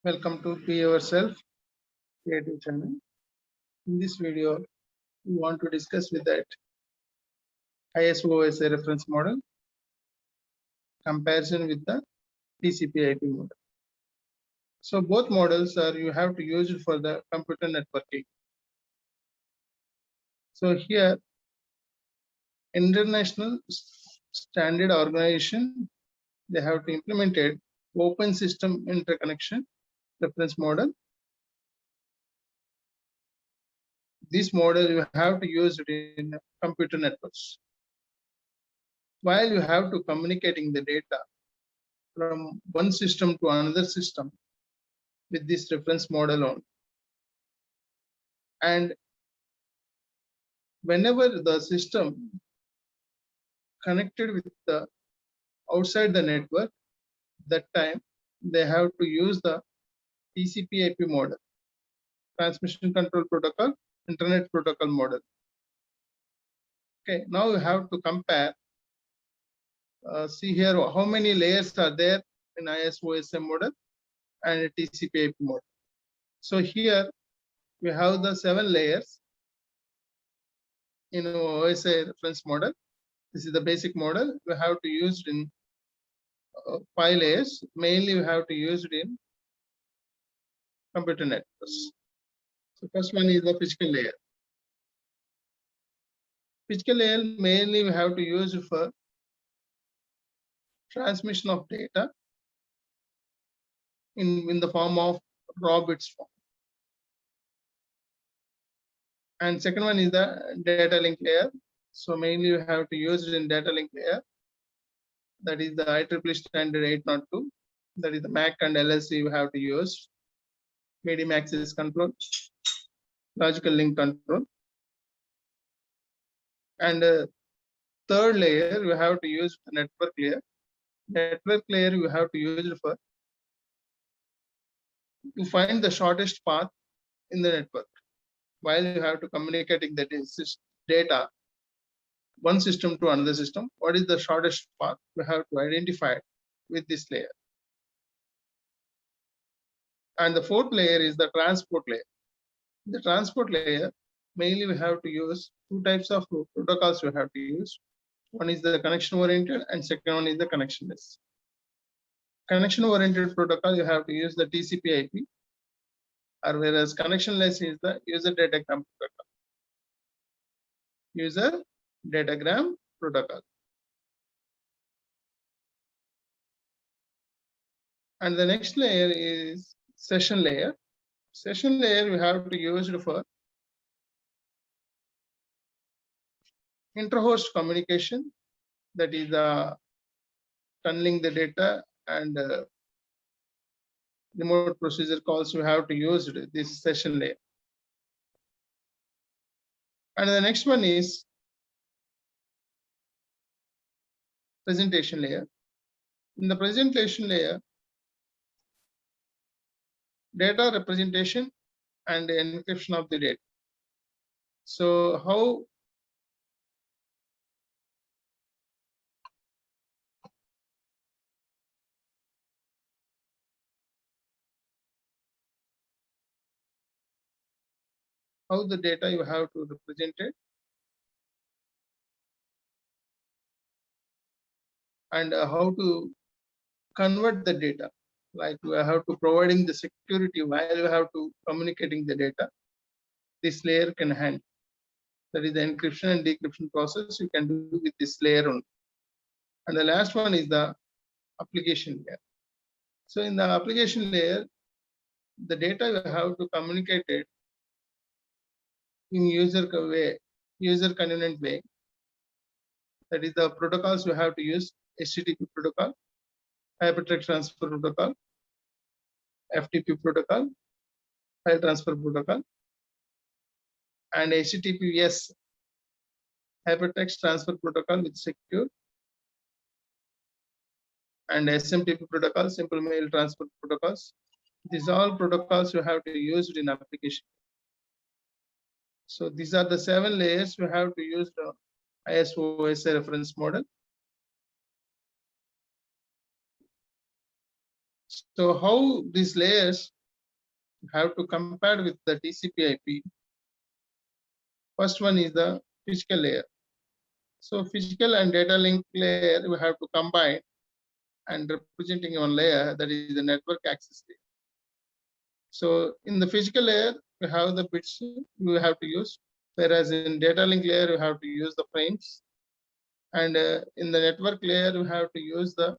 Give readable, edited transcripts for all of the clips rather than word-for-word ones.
Welcome to Be Yourself Creative Channel. In this video, we want to discuss with that ISO as a reference model, comparison with the TCP/IP model. So both models are you have to use it for the computer networking. So here, International Standard Organization, they have to implement it open system interconnection reference model. This model you have to use it in computer networks. While you have to communicating the data from one system to another system with this reference model on. And whenever the system connected with the outside the network, that time they have to use the TCP/IP model, transmission control protocol, internet protocol model. Okay, now you have to compare. See here how many layers are there in ISO-OSM model and TCP/IP model. So here we have the 7 layers in OSI reference model. This is the basic model. We have to use it in 5 layers. Mainly we have to use it in computer networks. So first one is the physical layer. Physical layer mainly we have to use it for transmission of data in the form of raw bits form. And second one is the data link layer. So mainly we have to use it in data link layer. That is the IEEE standard 802. That is the MAC and LLC we have to use. Medium access control, logical link control. And third layer we have to use the network layer. Network layer you have to use it for to find the shortest path in the network. While you have to communicating the data one system to another system, what is the shortest path we have to identify with this layer. And the fourth layer is the transport layer. The transport layer, mainly we have to use 2 types of protocols we have to use. One is the connection oriented and second one is the connectionless. Connection oriented protocol you have to use the TCP/IP, or whereas connectionless is the user datagram protocol. User datagram protocol. And the next layer is session layer. Session layer we have to use it for inter-host communication, that is tunneling the data and remote procedure calls we have to use it, this session layer. And the next one is presentation layer. In the presentation layer, data representation and encryption of the data. So how the data you have to represent it, and how to convert the data. Like we have to providing the security while you have to communicating the data. This layer can handle. That is the encryption and decryption process you can do with this layer only. And the last one is the application layer. So in the application layer, the data you have to communicate it in user convenient way. That is the protocols you have to use: HTTP protocol, hypertext transfer protocol, FTP protocol, file transfer protocol, and HTTPS hypertext transfer protocol with secure, and SMTP protocol, simple mail transfer protocols. These all protocols you have to use it in application. So these are the 7 layers we have to use the ISO-OSI reference model. So how these layers you have to compare with the TCP/IP. First one is the physical layer. So physical and data link layer we have to combine and representing one layer, that is the network access layer. So in the physical layer, we have the bits you have to use, whereas in data link layer, you have to use the frames. And in the network layer, you have to use the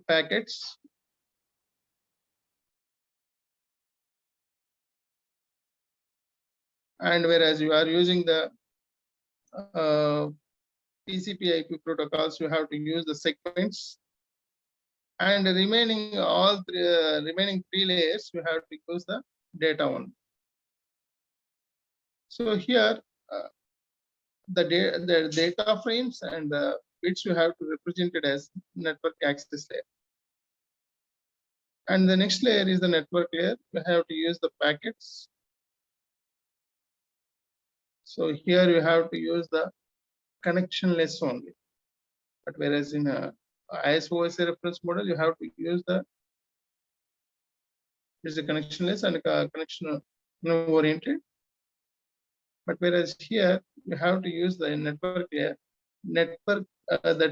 packets. And whereas you are using the TCP/IP protocols, you have to use the segments. And remaining remaining three layers, you have to use the data one. So here, the data frames and the bits you have to represent it as network access layer. And the next layer is the network layer. You have to use the packets. So here you have to use the connectionless only. But whereas in a ISO-OSI reference model, you have to use the connectionless and connection oriented. But whereas here you have to use the network layer. That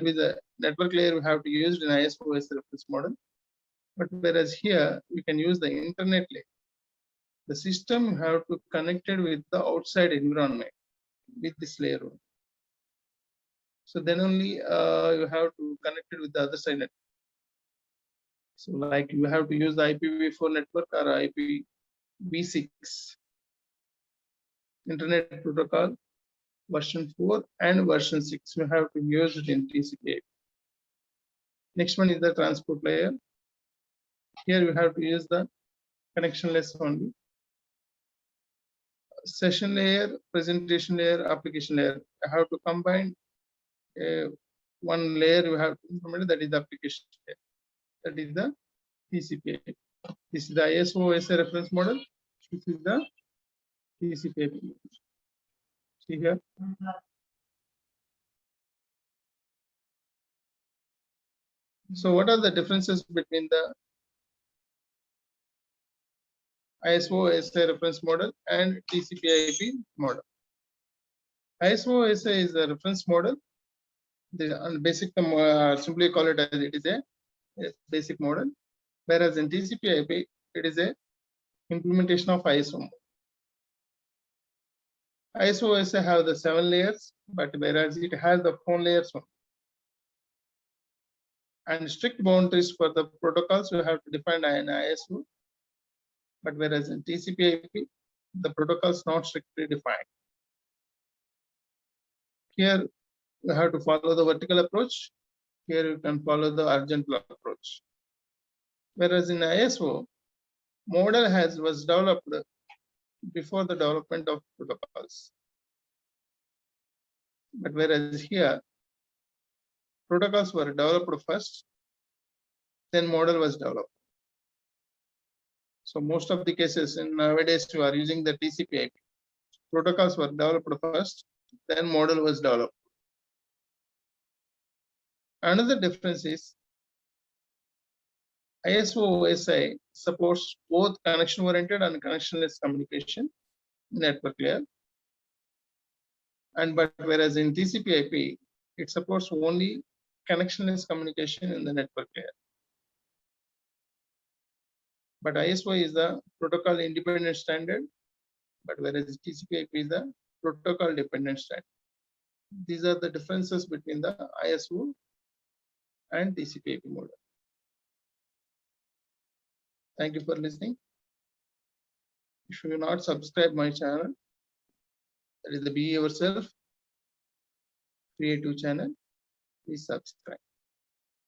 with the network layer we have to use in ISO-OSI reference model. But whereas here we can use the internet layer. The system you have to connect it with the outside environment with this layer. So then only you have to connect it with the other side network. So like you have to use the IPv4 network or IPv6 Internet Protocol version 4 and version 6. You have to use it in TCP/IP. Next one is the transport layer. Here you have to use the connectionless only. Session layer, presentation layer, application layer. I have to combine one layer you have to implement, that is the application layer. That is the TCP/IP. This is the ISO-OSI reference model. This is the TCP/IP. See here. So what are the differences between the ISO-OSI reference model and TCP/IP model? ISO-OSI is a reference model. The basic simply call it as it is a basic model, whereas in TCP/IP it is a implementation of ISO. ISO-OSI have the 7 layers, but whereas it has the 4 layers one. And strict boundaries for the protocols you have to define in ISO, but whereas in TCP/IP the protocols not strictly defined. Here you have to follow the vertical approach. Here you can follow the horizontal approach. Whereas in ISO, model was developed before the development of protocols. But whereas here, protocols were developed first, then model was developed. So most of the cases in nowadays you are using the TCP/IP. Protocols were developed first, then model was developed. Another difference is ISO-OSI supports both connection-oriented and connectionless communication network layer. But whereas in TCP/IP, it supports only connectionless communication in the network layer. But ISO is the protocol independent standard, but whereas TCP/IP is the protocol dependent standard. These are the differences between the ISO and TCP/IP model. Thank you for listening. If you have not subscribed my channel, that is the Be Yourself Creative channel, please subscribe.